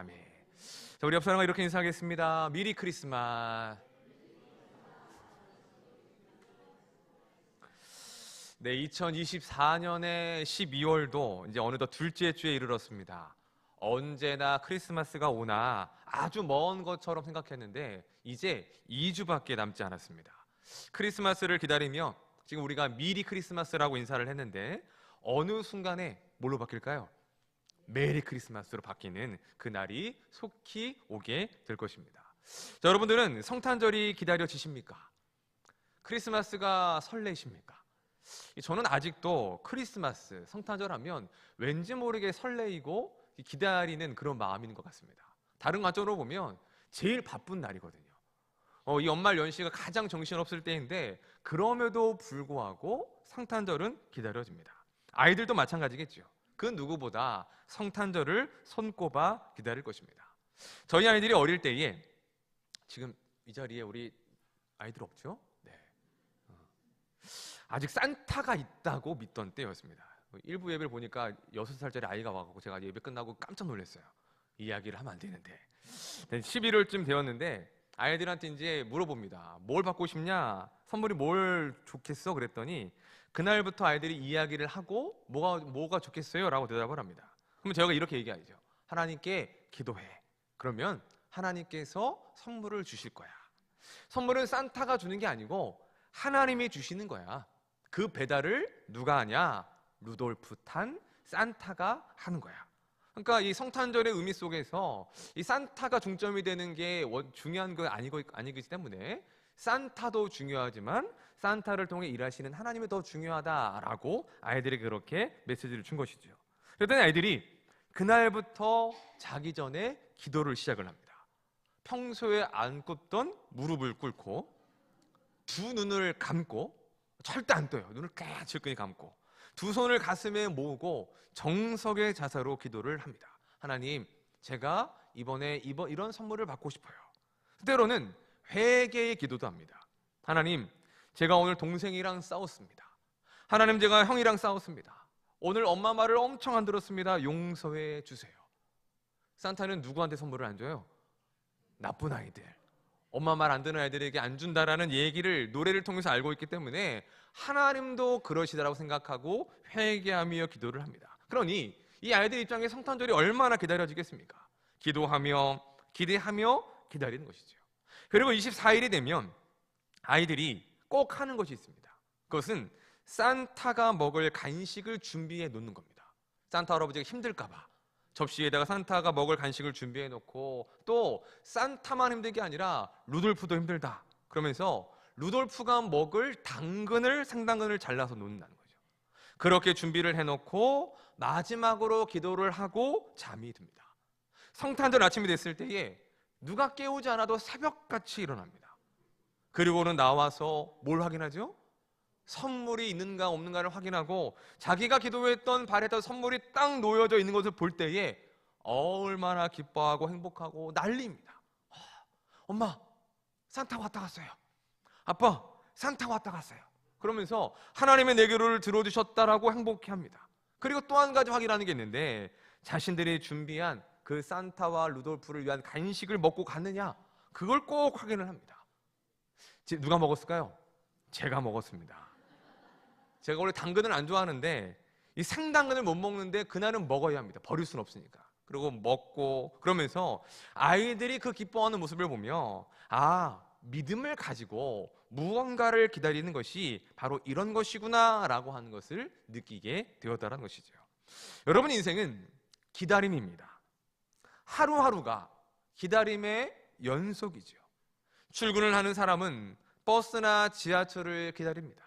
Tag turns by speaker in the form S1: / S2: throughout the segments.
S1: 아멘. 자, 우리 옆 사람과 이렇게 인사하겠습니다. 미리 크리스마스. 네, 2024년의 12월도 이제 어느덧 둘째 주에 이르렀습니다. 언제나 크리스마스가 오나 아주 먼 것처럼 생각했는데 이제 2주밖에 남지 않았습니다. 크리스마스를 기다리며 지금 우리가 미리 크리스마스라고 인사를 했는데 어느 순간에 뭘로 바뀔까요? 메리 크리스마스로 바뀌는 그날이 속히 오게 될 것입니다. 자, 여러분들은 성탄절이 기다려지십니까? 크리스마스가 설레십니까? 저는 아직도 크리스마스, 성탄절 하면 왠지 모르게 설레이고 기다리는 그런 마음인 것 같습니다. 다른 관점으로 보면 제일 바쁜 날이거든요. 이 연말 연시가 가장 정신없을 때인데 그럼에도 불구하고 성탄절은 기다려집니다. 아이들도 마찬가지겠죠. 그 누구보다 성탄절을 손꼽아 기다릴 것입니다. 저희 아이들이 어릴 때에, 지금 이 자리에 우리 아이들 없죠? 네. 아직 산타가 있다고 믿던 때였습니다. 일부 예배를 보니까 6살짜리 아이가 와서 제가 예배 끝나고 깜짝 놀랐어요. 이야기를 하면 안 되는데. 11월쯤 되었는데 아이들한테 이제 물어봅니다. 뭘 받고 싶냐? 선물이 뭘 좋겠어? 그랬더니 그날부터 아이들이 이야기를 하고 뭐가 좋겠어요? 라고 대답을 합니다. 그러면 제가 이렇게 얘기하죠. 하나님께 기도해. 그러면 하나님께서 선물을 주실 거야. 선물은 산타가 주는 게 아니고 하나님이 주시는 거야. 그 배달을 누가 하냐? 루돌프 탄 산타가 하는 거야. 그러니까 이 성탄절의 의미 속에서 이 산타가 중점이 되는 게 중요한 거 아니기 때문에 산타도 중요하지만 산타를 통해 일하시는 하나님이 더 중요하다라고 아이들에게 그렇게 메시지를 준 것이죠. 그랬더니 아이들이 그날부터 자기 전에 기도를 시작을 합니다. 평소에 안 굽던 무릎을 꿇고 두 눈을 감고, 절대 안 떠요. 눈을 까칠하게 감고 두 손을 가슴에 모으고 정석의 자세로 기도를 합니다. 하나님, 제가 이번에 이런 선물을 받고 싶어요. 때로는 회개의 기도도 합니다. 하나님, 제가 오늘 동생이랑 싸웠습니다. 하나님, 제가 형이랑 싸웠습니다. 오늘 엄마 말을 엄청 안 들었습니다. 용서해 주세요. 산타는 누구한테 선물을 안 줘요? 나쁜 아이들, 엄마 말 안 듣는 아이들에게 안 준다라는 얘기를 노래를 통해서 알고 있기 때문에 하나님도 그러시다라고 생각하고 회개하며 기도를 합니다. 그러니 이 아이들 입장에 성탄절이 얼마나 기다려지겠습니까? 기도하며 기대하며 기다리는 것이죠. 그리고 24일이 되면 아이들이 꼭 하는 것이 있습니다. 그것은 산타가 먹을 간식을 준비해 놓는 겁니다. 산타 할아버지가 힘들까 봐 접시에다가 산타가 먹을 간식을 준비해 놓고, 또 산타만 힘든 게 아니라 루돌프도 힘들다 그러면서 루돌프가 먹을 생당근을 잘라서 놓는다는 거죠. 그렇게 준비를 해놓고 마지막으로 기도를 하고 잠이 듭니다. 성탄절 아침이 됐을 때에 누가 깨우지 않아도 새벽같이 일어납니다. 그리고는 나와서 뭘 확인하죠? 선물이 있는가 없는가를 확인하고 자기가 기도했던 바랬던 선물이 딱 놓여져 있는 것을 볼 때에 얼마나 기뻐하고 행복하고 난리입니다. 엄마, 산타 왔다 갔어요. 아빠, 산타 왔다 갔어요. 그러면서 하나님의 내 기도를 들어주셨다라고 행복해합니다. 그리고 또 한 가지 확인하는 게 있는데, 자신들이 준비한 그 산타와 루돌프를 위한 간식을 먹고 갔느냐, 그걸 꼭 확인을 합니다. 누가 먹었을까요? 제가 먹었습니다. 제가 원래 당근을 안 좋아하는데 이 생당근을 못 먹는데 그날은 먹어야 합니다. 버릴 수는 없으니까. 그리고 먹고, 그러면서 아이들이 그 기뻐하는 모습을 보며 믿음을 가지고 무언가를 기다리는 것이 바로 이런 것이구나 라고 하는 것을 느끼게 되었다는 것이죠. 여러분, 인생은 기다림입니다. 하루하루가 기다림의 연속이죠. 출근을 하는 사람은 버스나 지하철을 기다립니다.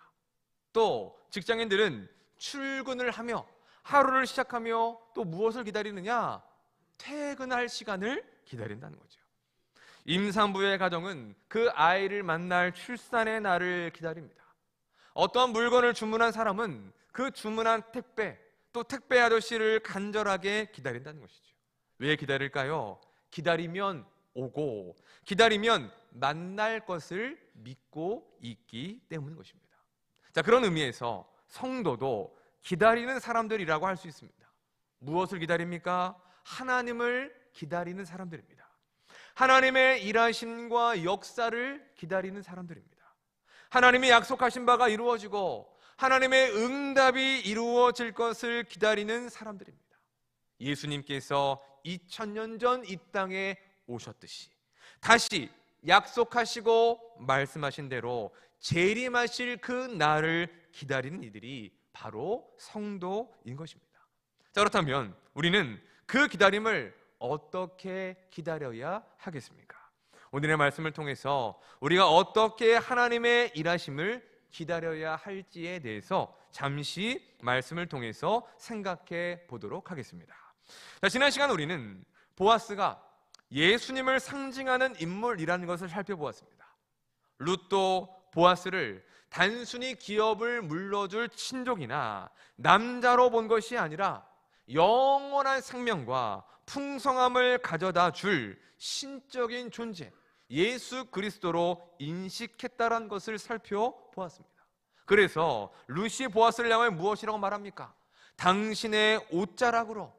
S1: 또 직장인들은 출근을 하며 하루를 시작하며 또 무엇을 기다리느냐? 퇴근할 시간을 기다린다는 거죠. 임산부의 가정은 그 아이를 만날 출산의 날을 기다립니다. 어떠한 물건을 주문한 사람은 그 주문한 택배, 또 택배 아저씨를 간절하게 기다린다는 것이죠. 왜 기다릴까요? 기다리면 오고, 기다리면 만날 것을 믿고 있기 때문인 것입니다. 자, 그런 의미에서 성도도 기다리는 사람들이라고 할 수 있습니다. 무엇을 기다립니까? 하나님을 기다리는 사람들입니다. 하나님의 일하심과 역사를 기다리는 사람들입니다. 하나님이 약속하신 바가 이루어지고 하나님의 응답이 이루어질 것을 기다리는 사람들입니다. 예수님께서 2000년 전 이 땅에 오셨듯이 다시 약속하시고 말씀하신 대로 재림하실 그 날을 기다리는 이들이 바로 성도인 것입니다. 자, 그렇다면 우리는 그 기다림을 어떻게 기다려야 하겠습니까? 오늘의 말씀을 통해서 우리가 어떻게 하나님의 일하심을 기다려야 할지에 대해서 잠시 말씀을 통해서 생각해 보도록 하겠습니다. 자, 지난 시간 우리는 보아스가 예수님을 상징하는 인물이라는 것을 살펴보았습니다. 룻도 보아스를 단순히 기업을 물려줄 친족이나 남자로 본 것이 아니라 영원한 생명과 풍성함을 가져다 줄 신적인 존재, 예수 그리스도로 인식했다는 것을 살펴보았습니다. 그래서 룻이 보아스를 향하여 무엇이라고 말합니까? 당신의 옷자락으로,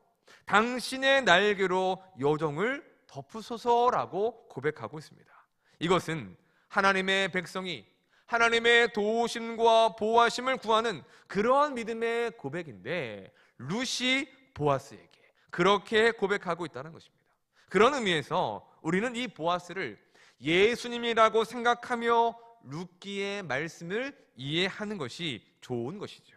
S1: 당신의 날개로 여정을 덮으소서라고 고백하고 있습니다. 이것은 하나님의 백성이 하나님의 도우심과 보호하심을 구하는 그러한 믿음의 고백인데, 룻이 보아스에게 그렇게 고백하고 있다는 것입니다. 그런 의미에서 우리는 이 보아스를 예수님이라고 생각하며 룻기의 말씀을 이해하는 것이 좋은 것이죠.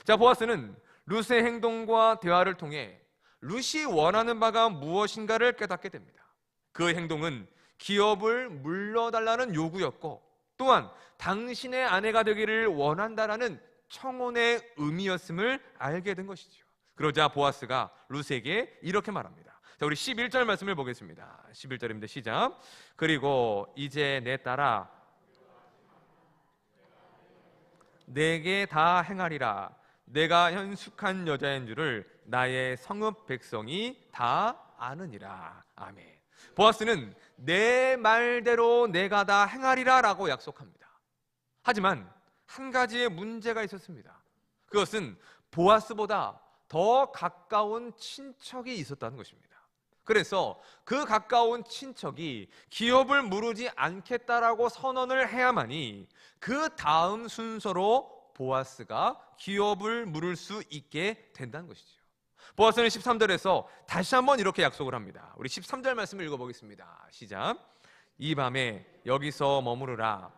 S1: 자, 보아스는 룻의 행동과 대화를 통해 룻이 원하는 바가 무엇인가를 깨닫게 됩니다. 그 행동은 기업을 물려달라는 요구였고, 또한 당신의 아내가 되기를 원한다라는 청혼의 의미였음을 알게 된 것이죠. 그러자 보아스가 룻에게 이렇게 말합니다. 자, 우리 11절 말씀을 보겠습니다. 11절입니다. 시작. 그리고 이제 내 딸아, 내게 다 행하리라. 내가 현숙한 여자인 줄을 나의 성읍 백성이 다 아느니라. 아멘. 보아스는 내 말대로 내가 다 행하리라 라고 약속합니다. 하지만 한 가지의 문제가 있었습니다. 그것은 보아스보다 더 가까운 친척이 있었다는 것입니다. 그래서 그 가까운 친척이 기업을 물으지 않겠다라고 선언을 해야만이 그 다음 순서로 보아스가 기업을 물을 수 있게 된다는 것이죠. 보아스는 13절에서 다시 한번 이렇게 약속을 합니다. 우리 13절 말씀을 읽어보겠습니다. 시작. 이 밤에 여기서 머무르라.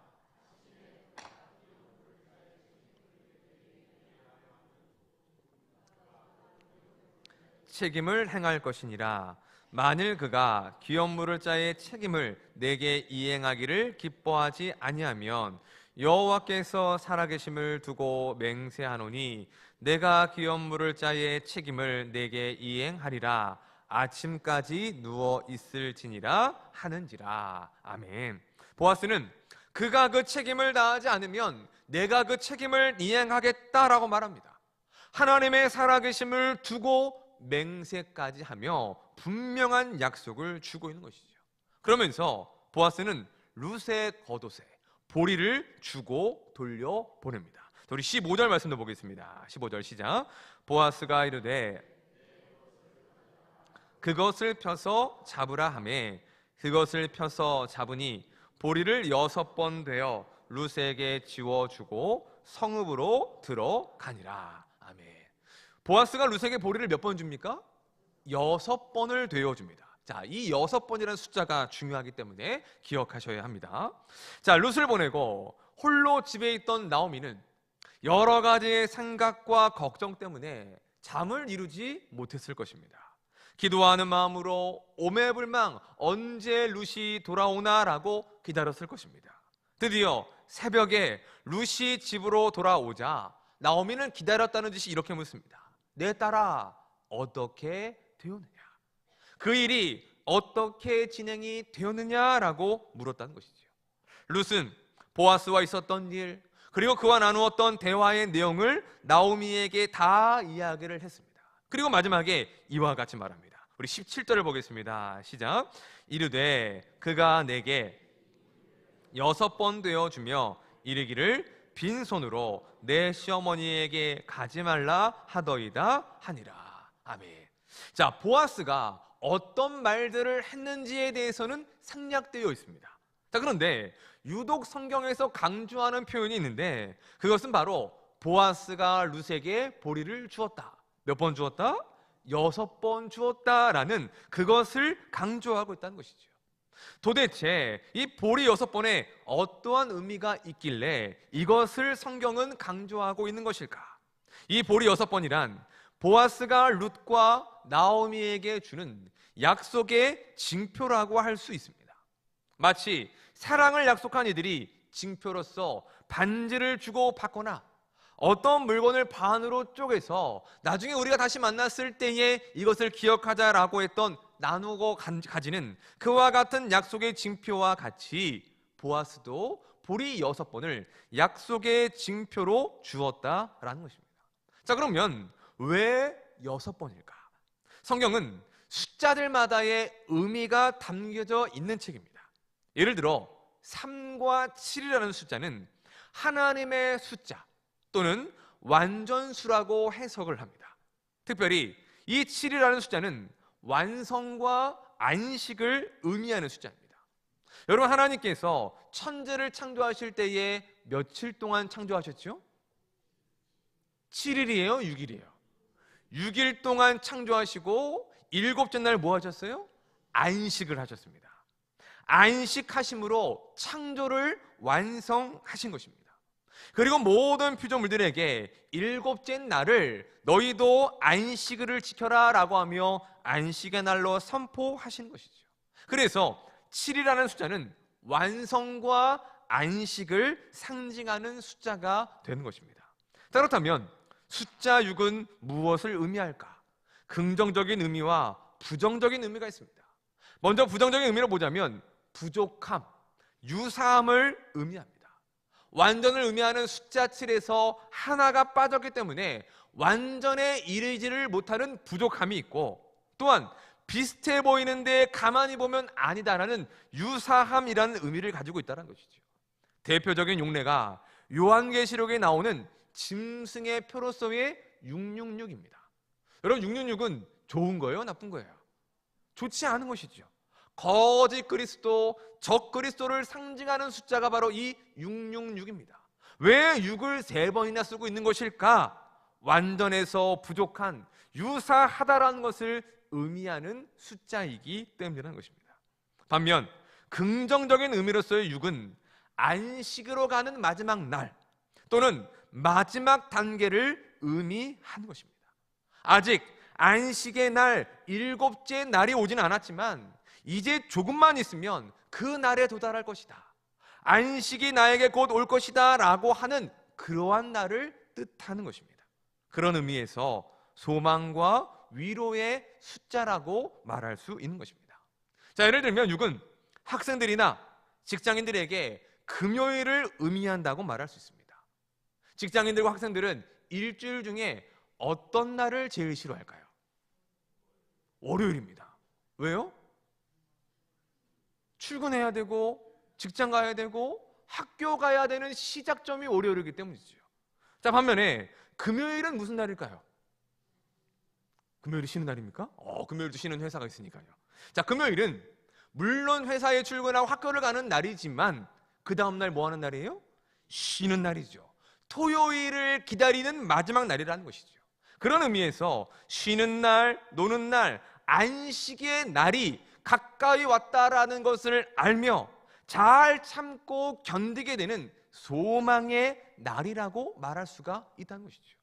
S1: 책임을 행할 것이니라. 만일 그가 기업 물을 자의 책임을 내게 이행하기를 기뻐하지 아니하면 여호와께서 살아계심을 두고 맹세하노니 내가 기업 물을 자의 책임을 내게 이행하리라. 아침까지 누워 있을지니라 하는지라. 아멘. 보아스는 그가 그 책임을 다하지 않으면 내가 그 책임을 이행하겠다라고 말합니다. 하나님의 살아계심을 두고 맹세까지 하며 분명한 약속을 주고 있는 것이죠. 그러면서 보아스는 룻의 겉옷에 보리를 주고 돌려보냅니다. 우리 15절 말씀도 보겠습니다. 15절 시작. 보아스가 이르되 그것을 펴서 잡으라 하매 그것을 펴서 잡으니 보리를 6번 되어 룻에게 지워주고 성읍으로 들어가니라. 아멘. 보아스가 룻에게 보리를 몇 번 줍니까? 6번을 되어줍니다. 자, 이 6번이라는 숫자가 중요하기 때문에 기억하셔야 합니다. 자, 룻을 보내고 홀로 집에 있던 나오미는 여러 가지의 생각과 걱정 때문에 잠을 이루지 못했을 것입니다. 기도하는 마음으로 오매불망 언제 룻이 돌아오나라고 기다렸을 것입니다. 드디어 새벽에 룻이 집으로 돌아오자 나오미는 기다렸다는 듯이 이렇게 묻습니다. 내 딸아, 어떻게 되었느냐? 그 일이 어떻게 진행이 되었느냐라고 물었다는 것이죠. 룻은 보아스와 있었던 일, 그리고 그와 나누었던 대화의 내용을 나오미에게 다 이야기를 했습니다. 그리고 마지막에 이와 같이 말합니다. 우리 17절을 보겠습니다. 시작. 이르되 그가 내게 6번 되어주며 이르기를 빈손으로 내 시어머니에게 가지 말라 하더이다 하니라. 아멘. 자, 보아스가 어떤 말들을 했는지에 대해서는 생략되어 있습니다. 자, 그런데 유독 성경에서 강조하는 표현이 있는데 그것은 바로 보아스가 룻에게 보리를 주었다. 몇 번 주었다? 6번 주었다라는 그것을 강조하고 있다는 것이죠. 도대체 이 보리 6번에 어떠한 의미가 있길래 이것을 성경은 강조하고 있는 것일까? 이 보리 6번이란 보아스가 룻과 나오미에게 주는 약속의 징표라고 할 수 있습니다. 마치 사랑을 약속한 이들이 징표로서 반지를 주고 받거나 어떤 물건을 반으로 쪼개서 나중에 우리가 다시 만났을 때에 이것을 기억하자라고 했던 나누고 가지는 그와 같은 약속의 징표와 같이 보아스도 보리 6번을 약속의 징표로 주었다라는 것입니다. 자, 그러면 왜 6번일까? 성경은 숫자들마다의 의미가 담겨져 있는 책입니다. 예를 들어 3과 7이라는 숫자는 하나님의 숫자 또는 완전수라고 해석을 합니다. 특별히 이 7이라는 숫자는 완성과 안식을 의미하는 숫자입니다. 여러분, 하나님께서 천지를 창조하실 때에 며칠 동안 창조하셨죠? 7일이에요? 6일이에요? 6일 동안 창조하시고 일곱째 날 뭐 하셨어요? 안식을 하셨습니다. 안식하심으로 창조를 완성하신 것입니다. 그리고 모든 피조물들에게 일곱째 날을 너희도 안식일을 지켜라 라고 하며 안식의 날로 선포하신 것이죠. 그래서 7이라는 숫자는 완성과 안식을 상징하는 숫자가 되는 것입니다. 자, 그렇다면 숫자 6은 무엇을 의미할까? 긍정적인 의미와 부정적인 의미가 있습니다. 먼저 부정적인 의미로 보자면 부족함, 유사함을 의미합니다. 완전을 의미하는 숫자 7에서 하나가 빠졌기 때문에 완전에 이르지를 못하는 부족함이 있고, 또한 비슷해 보이는데 가만히 보면 아니다라는 유사함이라는 의미를 가지고 있다는 것이죠. 대표적인 용례가 요한계시록에 나오는 짐승의 표로서의 666입니다. 여러분, 666은 좋은 거예요? 나쁜 거예요? 좋지 않은 것이죠. 거짓 그리스도, 적 그리스도를 상징하는 숫자가 바로 이 666입니다. 왜 6을 3번이나 쓰고 있는 것일까? 완전해서 부족한, 유사하다라는 것을 의미하는 숫자이기 때문이라는 것입니다. 반면 긍정적인 의미로서의 6은 안식으로 가는 마지막 날 또는 마지막 단계를 의미하는 것입니다. 아직 안식의 날, 일곱째 날이 오진 않았지만 이제 조금만 있으면 그 날에 도달할 것이다. 안식이 나에게 곧 올 것이다 라고 하는 그러한 날을 뜻하는 것입니다. 그런 의미에서 소망과 위로의 숫자라고 말할 수 있는 것입니다. 자, 예를 들면 6은 학생들이나 직장인들에게 금요일을 의미한다고 말할 수 있습니다. 직장인들과 학생들은 일주일 중에 어떤 날을 제일 싫어할까요? 월요일입니다. 왜요? 출근해야 되고 직장 가야 되고 학교 가야 되는 시작점이 월요일이기 때문이죠. 자, 반면에 금요일은 무슨 날일까요? 금요일이 쉬는 날입니까? 금요일도 쉬는 회사가 있으니까요. 자, 금요일은 물론 회사에 출근하고 학교를 가는 날이지만 그 다음날 뭐 하는 날이에요? 쉬는 날이죠. 토요일을 기다리는 마지막 날이라는 것이죠. 그런 의미에서 쉬는 날, 노는 날, 안식의 날이 가까이 왔다라는 것을 알며 잘 참고 견디게 되는 소망의 날이라고 말할 수가 있다는 것이죠.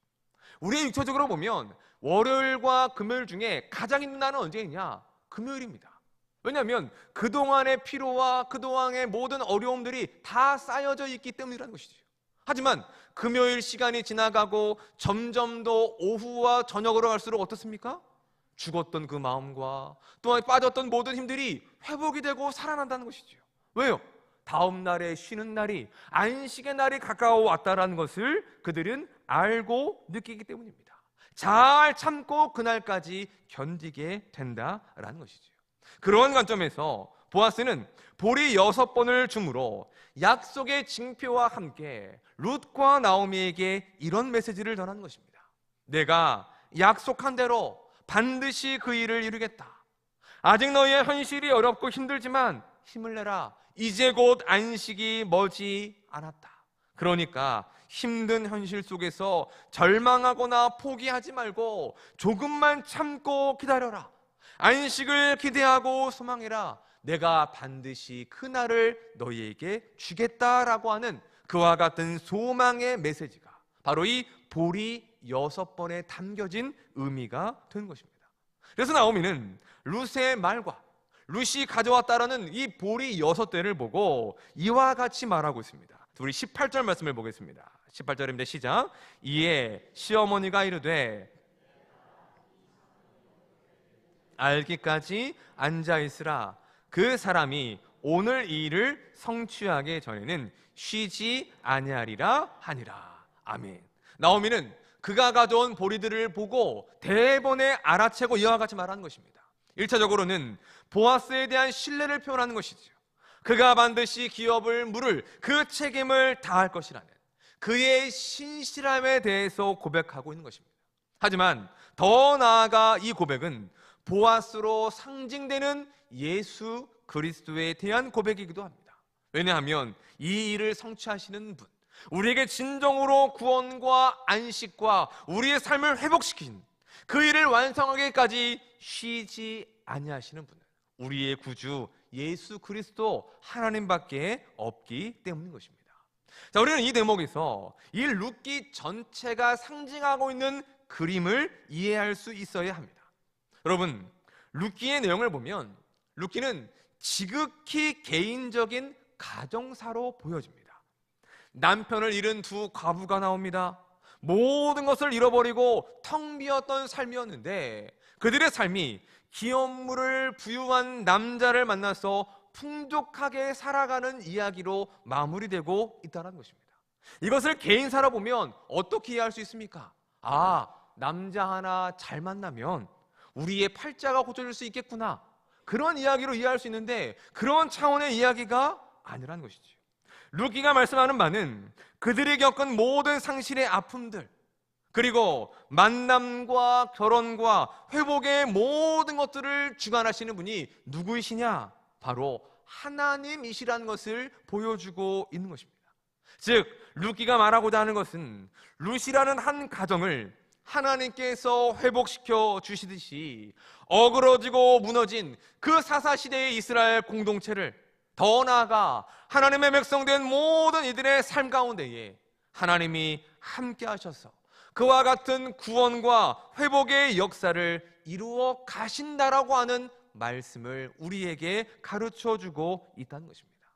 S1: 우리의 육체적으로 보면 월요일과 금요일 중에 가장 힘든 날은 언제이냐? 금요일입니다. 왜냐하면 그동안의 피로와 그동안의 모든 어려움들이 다 쌓여져 있기 때문이라는 것이죠. 하지만 금요일 시간이 지나가고 점점 더 오후와 저녁으로 갈수록 어떻습니까? 죽었던 그 마음과 또한 빠졌던 모든 힘들이 회복이 되고 살아난다는 것이죠. 왜요? 다음 날에 쉬는 날이, 안식의 날이 가까워 왔다라는 것을 그들은 알고 느끼기 때문입니다. 잘 참고 그날까지 견디게 된다라는 것이죠. 그런 관점에서 보아스는 보리 6번을 주므로 약속의 징표와 함께 룻과 나오미에게 이런 메시지를 전하는 것입니다. 내가 약속한 대로 반드시 그 일을 이루겠다. 아직 너희의 현실이 어렵고 힘들지만 힘을 내라. 이제 곧 안식이 머지 않았다. 그러니까 힘든 현실 속에서 절망하거나 포기하지 말고 조금만 참고 기다려라. 안식을 기대하고 소망해라. 내가 반드시 그날을 너희에게 주겠다라고 하는 그와 같은 소망의 메시지가 바로 이 보리 6번에 담겨진 의미가 된 것입니다. 그래서 나오미는 룻의 말과 룻이 가져왔다라는 이 보리 6대를 보고 이와 같이 말하고 있습니다. 우리 18절 말씀을 보겠습니다. 18절입니다. 시작. 이에 시어머니가 이르되 알기까지 앉아있으라. 그 사람이 오늘 이 일을 성취하기 전에는 쉬지 아니하리라 하니라. 아멘. 나오미는 그가 가져온 보리들을 보고 대번에 알아채고 이와 같이 말하는 것입니다. 1차적으로는 보아스에 대한 신뢰를 표현하는 것이죠. 그가 반드시 기업을 물을 그 책임을 다할 것이라는 그의 신실함에 대해서 고백하고 있는 것입니다. 하지만 더 나아가 이 고백은 보아스로 상징되는 예수 그리스도에 대한 고백이기도 합니다. 왜냐하면 이 일을 성취하시는 분, 우리에게 진정으로 구원과 안식과 우리의 삶을 회복시킨 그 일을 완성하기까지 쉬지 아니하시는 분은 우리의 구주 예수 그리스도 하나님밖에 없기 때문인 것입니다. 자, 우리는 이 대목에서 이 룻기 전체가 상징하고 있는 그림을 이해할 수 있어야 합니다. 여러분, 룻기의 내용을 보면 룻기는 지극히 개인적인 가정사로 보여집니다. 남편을 잃은 두 과부가 나옵니다. 모든 것을 잃어버리고 텅 비었던 삶이었는데 그들의 삶이 기업물을 부유한 남자를 만나서 풍족하게 살아가는 이야기로 마무리되고 있다는 것입니다. 이것을 개인사로 보면 어떻게 이해할 수 있습니까? 아, 남자 하나 잘 만나면 우리의 팔자가 고쳐질 수 있겠구나, 그런 이야기로 이해할 수 있는데 그런 차원의 이야기가 아니라는 것이죠. 룻기가 말씀하는 바는 그들이 겪은 모든 상실의 아픔들, 그리고 만남과 결혼과 회복의 모든 것들을 주관하시는 분이 누구이시냐? 바로 하나님이시라는 것을 보여주고 있는 것입니다. 즉, 룻기가 말하고자 하는 것은 룻이라는 한 가정을 하나님께서 회복시켜 주시듯이 어그러지고 무너진 그 사사시대의 이스라엘 공동체를, 더 나아가 하나님의 백성된 모든 이들의 삶 가운데에 하나님이 함께 하셔서 그와 같은 구원과 회복의 역사를 이루어 가신다라고 하는 말씀을 우리에게 가르쳐주고 있다는 것입니다.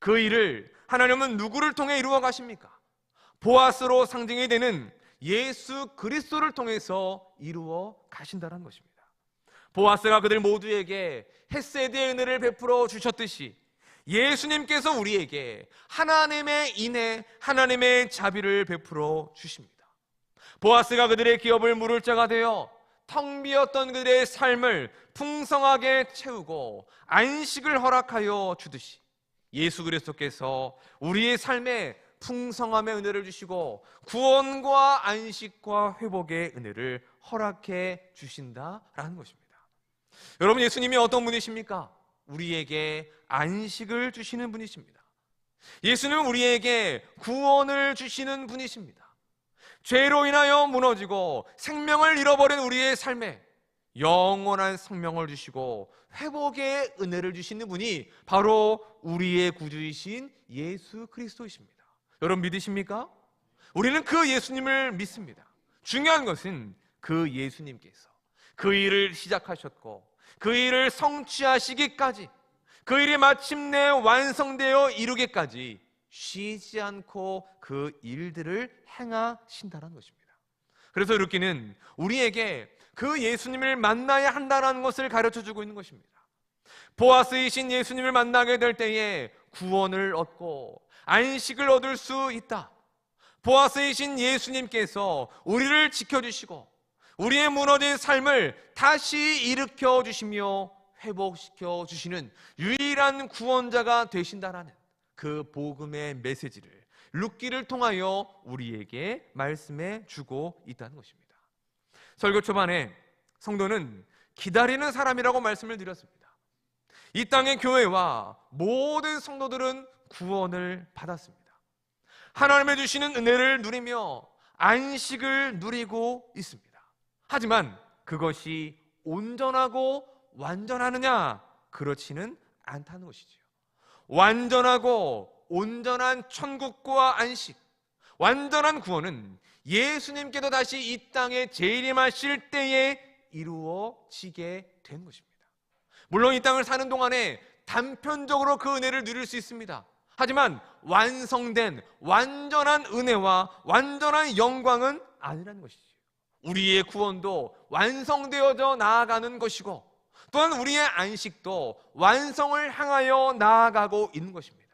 S1: 그 일을 하나님은 누구를 통해 이루어 가십니까? 보아스로 상징이 되는 예수 그리스도를 통해서 이루어 가신다는 것입니다. 보아스가 그들 모두에게 헤세드의 은혜를 베풀어 주셨듯이 예수님께서 우리에게 하나님의 인애, 하나님의 자비를 베풀어 주십니다. 보아스가 그들의 기업을 물을 자가 되어 텅 비었던 그들의 삶을 풍성하게 채우고 안식을 허락하여 주듯이 예수 그리스도께서 우리의 삶에 풍성함의 은혜를 주시고 구원과 안식과 회복의 은혜를 허락해 주신다라는 것입니다. 여러분, 예수님이 어떤 분이십니까? 우리에게 안식을 주시는 분이십니다. 예수님은 우리에게 구원을 주시는 분이십니다. 죄로 인하여 무너지고 생명을 잃어버린 우리의 삶에 영원한 생명을 주시고 회복의 은혜를 주시는 분이 바로 우리의 구주이신 예수 그리스도이십니다. 여러분, 믿으십니까? 우리는 그 예수님을 믿습니다. 중요한 것은 그 예수님께서 그 일을 시작하셨고 그 일을 성취하시기까지, 그 일이 마침내 완성되어 이루기까지 쉬지 않고 그 일들을 행하신다는 것입니다. 그래서 룻기는 우리에게 그 예수님을 만나야 한다는 것을 가르쳐주고 있는 것입니다. 보아스이신 예수님을 만나게 될 때에 구원을 얻고 안식을 얻을 수 있다. 보아스이신 예수님께서 우리를 지켜주시고 우리의 무너진 삶을 다시 일으켜 주시며 회복시켜 주시는 유일한 구원자가 되신다라는 그 복음의 메시지를 룻기를 통하여 우리에게 말씀해 주고 있다는 것입니다. 설교 초반에 성도는 기다리는 사람이라고 말씀을 드렸습니다. 이 땅의 교회와 모든 성도들은 구원을 받았습니다. 하나님의 주시는 은혜를 누리며 안식을 누리고 있습니다. 하지만 그것이 온전하고 완전하느냐? 그렇지는 않다는 것이지요. 완전하고 온전한 천국과 안식, 완전한 구원은 예수님께서 다시 이 땅에 재림하실 때에 이루어지게 된 것입니다. 물론 이 땅을 사는 동안에 단편적으로 그 은혜를 누릴 수 있습니다. 하지만 완성된 완전한 은혜와 완전한 영광은 아니라는 것이지요. 우리의 구원도 완성되어져 나아가는 것이고, 또한 우리의 안식도 완성을 향하여 나아가고 있는 것입니다.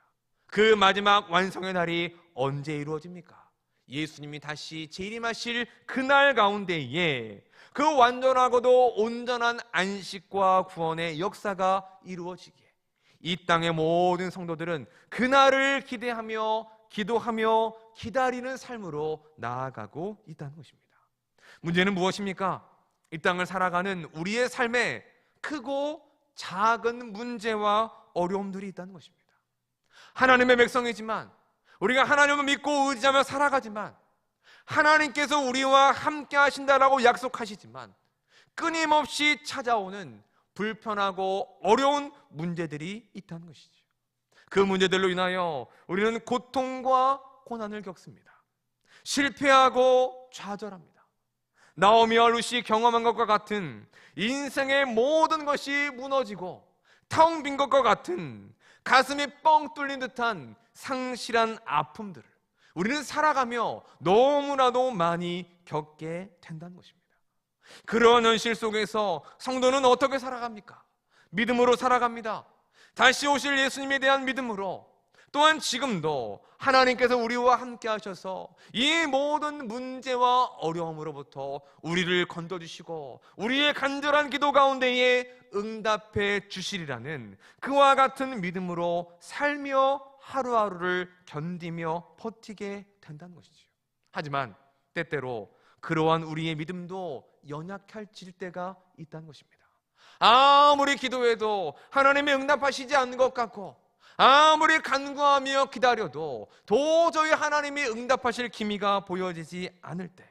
S1: 그 마지막 완성의 날이 언제 이루어집니까? 예수님이 다시 재림하실 그날 가운데에 그 완전하고도 온전한 안식과 구원의 역사가 이루어지기에 이 땅의 모든 성도들은 그날을 기대하며 기도하며 기다리는 삶으로 나아가고 있다는 것입니다. 문제는 무엇입니까? 이 땅을 살아가는 우리의 삶에 크고 작은 문제와 어려움들이 있다는 것입니다. 하나님의 백성이지만, 우리가 하나님을 믿고 의지하며 살아가지만, 하나님께서 우리와 함께 하신다라고 약속하시지만 끊임없이 찾아오는 불편하고 어려운 문제들이 있다는 것이죠. 그 문제들로 인하여 우리는 고통과 고난을 겪습니다. 실패하고 좌절합니다. 나오미와 룻이 경험한 것과 같은 인생의 모든 것이 무너지고 텅 빈 것과 같은 가슴이 뻥 뚫린 듯한 상실한 아픔들을 우리는 살아가며 너무나도 많이 겪게 된다는 것입니다. 그러한 현실 속에서 성도는 어떻게 살아갑니까? 믿음으로 살아갑니다. 다시 오실 예수님에 대한 믿음으로, 또한 지금도 하나님께서 우리와 함께 하셔서 이 모든 문제와 어려움으로부터 우리를 건져주시고 우리의 간절한 기도 가운데에 응답해 주시리라는 그와 같은 믿음으로 살며 하루하루를 견디며 버티게 된다는 것이죠. 하지만 때때로 그러한 우리의 믿음도 연약해질 때가 있다는 것입니다. 아무리 기도해도 하나님이 응답하시지 않는 것 같고, 아무리 간구하며 기다려도 도저히 하나님이 응답하실 기미가 보여지지 않을 때,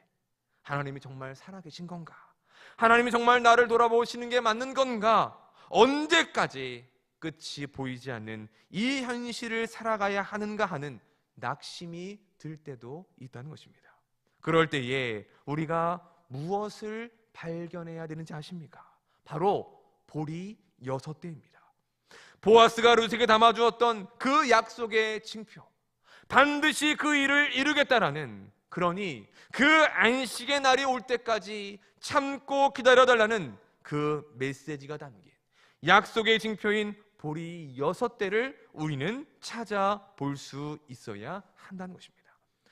S1: 하나님이 정말 살아계신 건가? 하나님이 정말 나를 돌아보시는 게 맞는 건가? 언제까지 끝이 보이지 않는 이 현실을 살아가야 하는가 하는 낙심이 들 때도 있다는 것입니다. 그럴 때에 우리가 무엇을 발견해야 되는지 아십니까? 바로 보리 6대입니다. 보아스가 룻에게 담아주었던 그 약속의 징표, 반드시 그 일을 이루겠다라는, 그러니 그 안식의 날이 올 때까지 참고 기다려달라는 그 메시지가 담긴 약속의 징표인 보리 6대를 우리는 찾아볼 수 있어야 한다는 것입니다.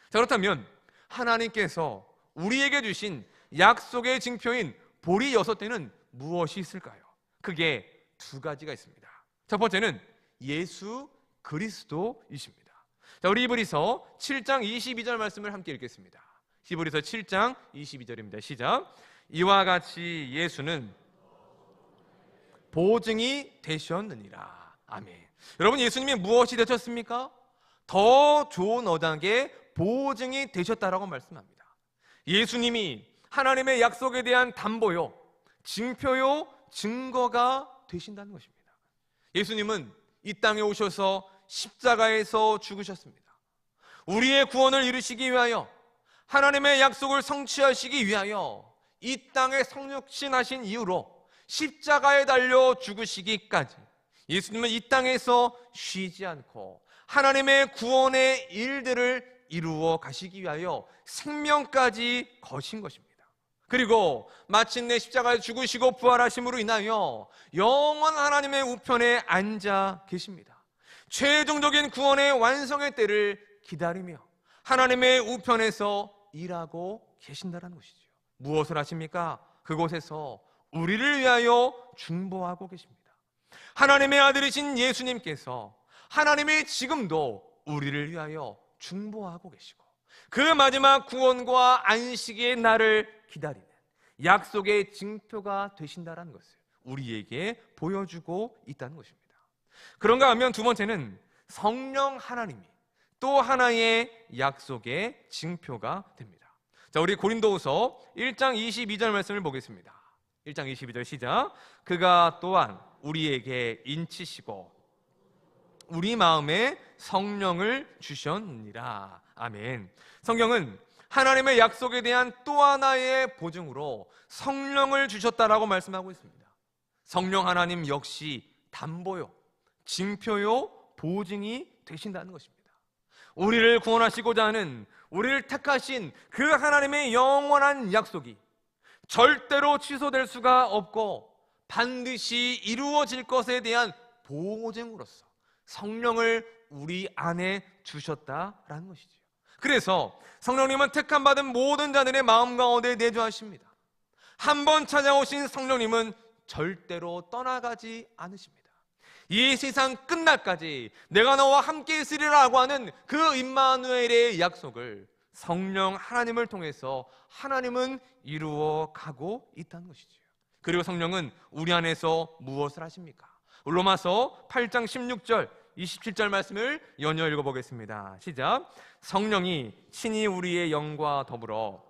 S1: 자, 그렇다면 하나님께서 우리에게 주신 약속의 징표인 보리 6대는 무엇이 있을까요? 그게 두 가지가 있습니다. 첫 번째는 예수 그리스도이십니다. 자, 우리 히브리서 7장 22절 말씀을 함께 읽겠습니다. 히브리서 7장 22절입니다. 시작. 이와 같이 예수는 보증이 되셨느니라. 아멘. 여러분, 예수님이 무엇이 되셨습니까? 더 좋은 언약의 보증이 되셨다라고 말씀합니다. 예수님이 하나님의 약속에 대한 담보요, 징표요, 증거가 되신다는 것입니다. 예수님은 이 땅에 오셔서 십자가에서 죽으셨습니다. 우리의 구원을 이루시기 위하여, 하나님의 약속을 성취하시기 위하여 이 땅에 성육신하신 이후로 십자가에 달려 죽으시기까지 예수님은 이 땅에서 쉬지 않고 하나님의 구원의 일들을 이루어 가시기 위하여 생명까지 거신 것입니다. 그리고 마침내 십자가에 죽으시고 부활하심으로 인하여 영원한 하나님의 우편에 앉아 계십니다. 최종적인 구원의 완성의 때를 기다리며 하나님의 우편에서 일하고 계신다는 것이죠. 무엇을 하십니까? 그곳에서 우리를 위하여 중보하고 계십니다. 하나님의 아들이신 예수님께서 하나님이 지금도 우리를 위하여 중보하고 계시고 그 마지막 구원과 안식의 날을 기다리는 약속의 징표가 되신다라는 것을 우리에게 보여주고 있다는 것입니다. 그런가 하면 두 번째는 성령 하나님이 또 하나의 약속의 징표가 됩니다. 자, 우리 고린도후서 1장 22절 말씀을 보겠습니다. 1장 22절 시작. 그가 또한 우리에게 인치시고 우리 마음에 성령을 주셨느니라. 아멘. 성경은 하나님의 약속에 대한 또 하나의 보증으로 성령을 주셨다라고 말씀하고 있습니다. 성령 하나님 역시 담보요, 징표요, 보증이 되신다는 것입니다. 우리를 구원하시고자 하는, 우리를 택하신 그 하나님의 영원한 약속이 절대로 취소될 수가 없고 반드시 이루어질 것에 대한 보증으로서 성령을 우리 안에 주셨다라는 것이죠. 그래서 성령님은 택함 받은 모든 자들의 마음 가운데 내주하십니다. 한 번 찾아오신 성령님은 절대로 떠나가지 않으십니다. 이 세상 끝날까지 내가 너와 함께 있으리라고 하는 그 임마누엘의 약속을 성령 하나님을 통해서 하나님은 이루어 가고 있다는 것이죠. 그리고 성령은 우리 안에서 무엇을 하십니까? 로마서 8장 16절 27절 말씀을 연이어 읽어보겠습니다. 시작. 성령이 친히 우리의 영과 더불어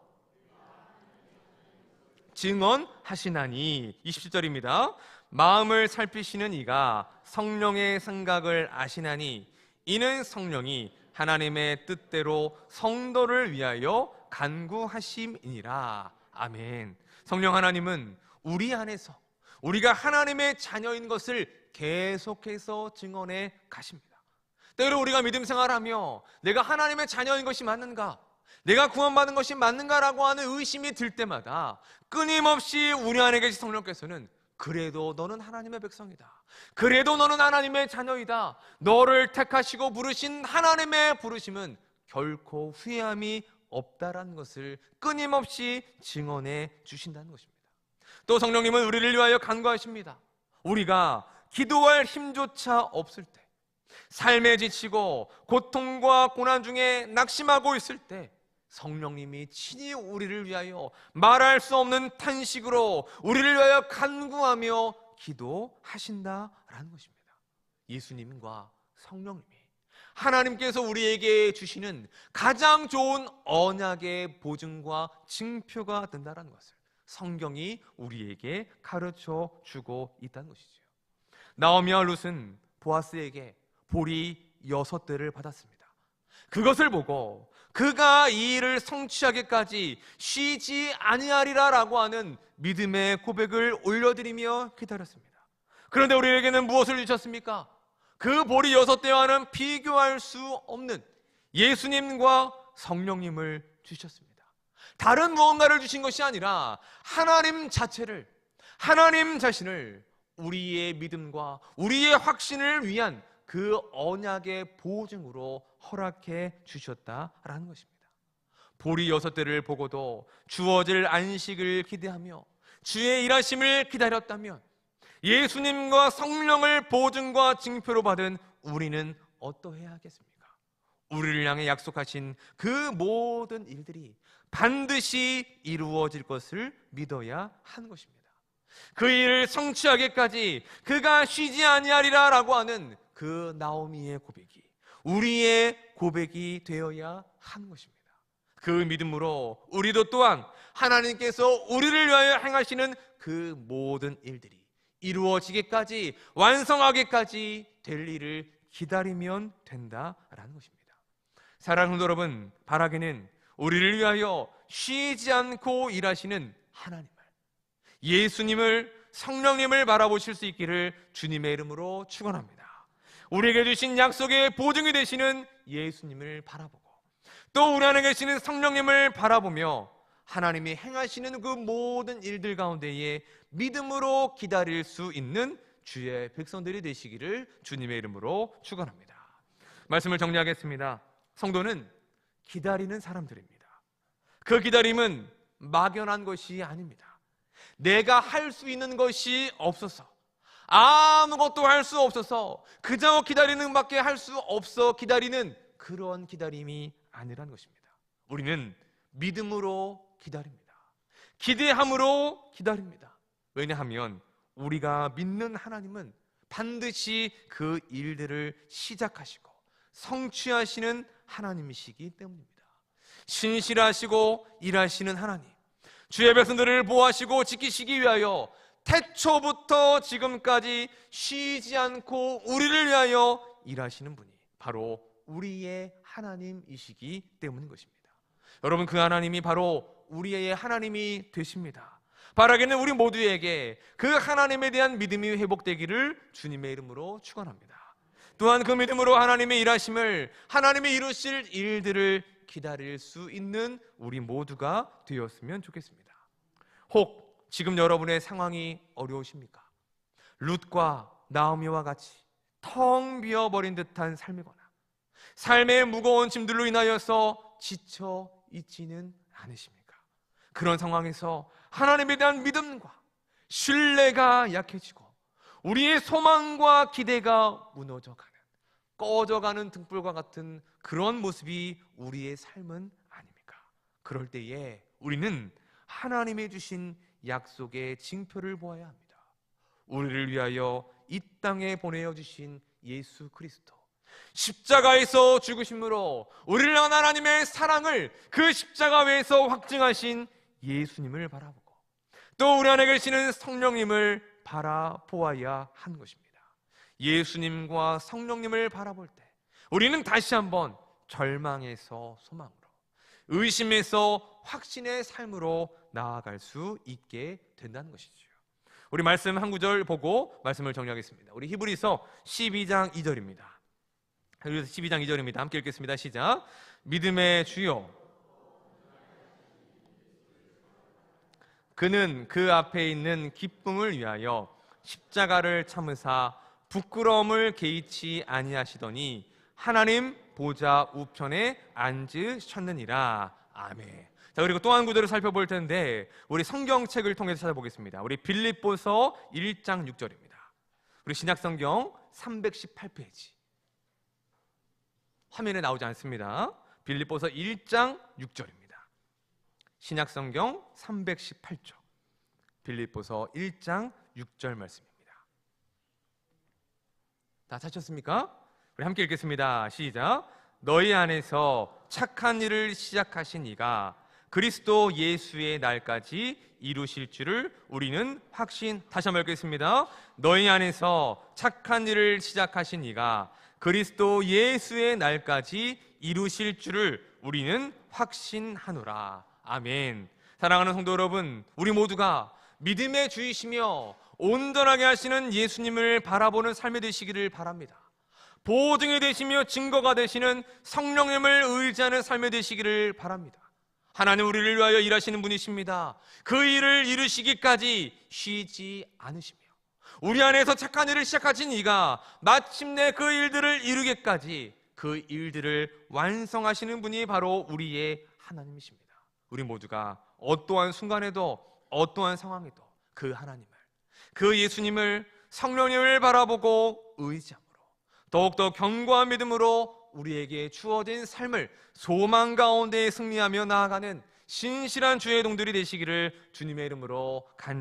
S1: 증언하시나니. 27절입니다. 마음을 살피시는 이가 성령의 생각을 아시나니 이는 성령이 하나님의 뜻대로 성도를 위하여 간구하심이니라. 아멘. 성령 하나님은 우리 안에서 우리가 하나님의 자녀인 것을 계속해서 증언해 가십니다. 때로 우리가 믿음 생활하며 내가 하나님의 자녀인 것이 맞는가, 내가 구원받은 것이 맞는가라고 하는 의심이 들 때마다 끊임없이 우리 안에 계신 성령께서는 그래도 너는 하나님의 백성이다, 그래도 너는 하나님의 자녀이다, 너를 택하시고 부르신 하나님의 부르심은 결코 후회함이 없다라는 것을 끊임없이 증언해 주신다는 것입니다. 또 성령님은 우리를 위하여 간구하십니다. 우리가 기도할 힘조차 없을 때, 삶에 지치고 고통과 고난 중에 낙심하고 있을 때 성령님이 친히 우리를 위하여 말할 수 없는 탄식으로 우리를 위하여 간구하며 기도하신다라는 것입니다. 예수님과 성령님이 하나님께서 우리에게 주시는 가장 좋은 언약의 보증과 징표가 된다는 것을 성경이 우리에게 가르쳐 주고 있다는 것이죠. 나오미와 룻은 보아스에게 보리 6대를 받았습니다. 그것을 보고 그가 이 일을 성취하기까지 쉬지 아니하리라라고 하는 믿음의 고백을 올려드리며 기다렸습니다. 그런데 우리에게는 무엇을 주셨습니까? 그 보리 6대와는 비교할 수 없는 예수님과 성령님을 주셨습니다. 다른 무언가를 주신 것이 아니라 하나님 자체를, 하나님 자신을 우리의 믿음과 우리의 확신을 위한 그 언약의 보증으로 허락해 주셨다라는 것입니다. 보리 6대를 보고도 주어질 안식을 기대하며 주의 일하심을 기다렸다면 예수님과 성령을 보증과 징표로 받은 우리는 어떠해야 하겠습니까? 우리를 향해 약속하신 그 모든 일들이 반드시 이루어질 것을 믿어야 하는 것입니다. 그 일을 성취하기까지 그가 쉬지 아니하리라 라고 하는 그 나오미의 고백이 우리의 고백이 되어야 하는 것입니다. 그 믿음으로 우리도 또한 하나님께서 우리를 위하여 행하시는 그 모든 일들이 이루어지기까지, 완성하기까지 될 일을 기다리면 된다라는 것입니다. 사랑하는 성도 여러분, 바라기는 우리를 위하여 쉬지 않고 일하시는 하나님을, 예수님을, 성령님을 바라보실 수 있기를 주님의 이름으로 축원합니다. 우리에게 주신 약속의 보증이 되시는 예수님을 바라보고 또 우리 안에 계시는 성령님을 바라보며 하나님이 행하시는 그 모든 일들 가운데에 믿음으로 기다릴 수 있는 주의 백성들이 되시기를 주님의 이름으로 축원합니다. 말씀을 정리하겠습니다. 성도는 기다리는 사람들입니다. 그 기다림은 막연한 것이 아닙니다. 내가 할 수 있는 것이 없어서, 아무것도 할 수 없어서 그저 기다리는 밖에 할 수 없어 기다리는 그런 기다림이 아니라는 것입니다. 우리는 믿음으로 기다립니다. 기대함으로 기다립니다. 왜냐하면 우리가 믿는 하나님은 반드시 그 일들을 시작하시고 성취하시는 하나님이시기 때문입니다. 신실하시고 일하시는 하나님, 주의 백성들을 보호하시고 지키시기 위하여 태초부터 지금까지 쉬지 않고 우리를 위하여 일하시는 분이 바로 우리의 하나님이시기 때문인 것입니다. 여러분, 그 하나님이 바로 우리의 하나님이 되십니다. 바라기는 우리 모두에게 그 하나님에 대한 믿음이 회복되기를 주님의 이름으로 축원합니다. 또한 그 믿음으로 하나님의 일하심을, 하나님의 이루실 일들을 기다릴 수 있는 우리 모두가 되었으면 좋겠습니다. 혹 지금 여러분의 상황이 어려우십니까? 룻과 나오미와 같이 텅 비어버린 듯한 삶이거나 삶의 무거운 짐들로 인하여서 지쳐 있지는 않으십니까? 그런 상황에서 하나님에 대한 믿음과 신뢰가 약해지고 우리의 소망과 기대가 무너져가는, 꺼져가는 등불과 같은 그런 모습이 우리의 삶은 아닙니까? 그럴 때에 우리는 하나님의 주신 약속의 징표를 보아야 합니다. 우리를 위하여 이 땅에 보내어 주신 예수 그리스도, 십자가에서 죽으심으로 우리를 향한 하나님의 사랑을 그 십자가 위에서 확증하신 예수님을 바라보고 또 우리 안에 계시는 성령님을 바라보아야 하는 것입니다. 예수님과 성령님을 바라볼 때 우리는 다시 한번 절망에서 소망으로, 의심에서 확신의 삶으로 나아갈 수 있게 된다는 것이죠. 우리 말씀 한 구절 보고 말씀을 정리하겠습니다. 우리 히브리서 12장 2절입니다. 히브리서 12장 2절입니다. 함께 읽겠습니다. 시작. 믿음의 주요, 그는 그 앞에 있는 기쁨을 위하여 십자가를 참으사 부끄러움을 개의치 아니하시더니 하나님 보좌 우편에 앉으셨느니라. 아멘. 자, 그리고 또 한 구절을 살펴볼 텐데 우리 성경책을 통해서 찾아보겠습니다. 우리 빌립보서 1장 6절입니다. 우리 신약성경 318페이지. 화면에 나오지 않습니다. 빌립보서 1장 6절입니다. 신약성경 318쪽, 빌립보서 1장 6절 말씀입니다. 다 찾으셨습니까? 우리 함께 읽겠습니다. 시작. 너희 안에서 착한 일을 시작하신 이가 그리스도 예수의 날까지 이루실 줄을 우리는 다시 한번 읽겠습니다. 너희 안에서 착한 일을 시작하신 이가 그리스도 예수의 날까지 이루실 줄을 우리는 확신하노라. 아멘. 사랑하는 성도 여러분, 우리 모두가 믿음의 주이시며 온전하게 하시는 예수님을 바라보는 삶이 되시기를 바랍니다. 보증이 되시며 증거가 되시는 성령님을 의지하는 삶이 되시기를 바랍니다. 하나님 우리를 위하여 일하시는 분이십니다. 그 일을 이루시기까지 쉬지 않으시며 우리 안에서 착한 일을 시작하신 이가 마침내 그 일들을 이루기까지 그 일들을 완성하시는 분이 바로 우리의 하나님이십니다. 우리 모두가 어떠한 순간에도 어떠한 상황에도 그 하나님을, 그 예수님을, 성령님을 바라보고 의지함으로 더욱더 견고한 믿음으로 우리에게 주어진 삶을 소망 가운데 승리하며 나아가는 신실한 주의 동들이 되시기를 주님의 이름으로 간절히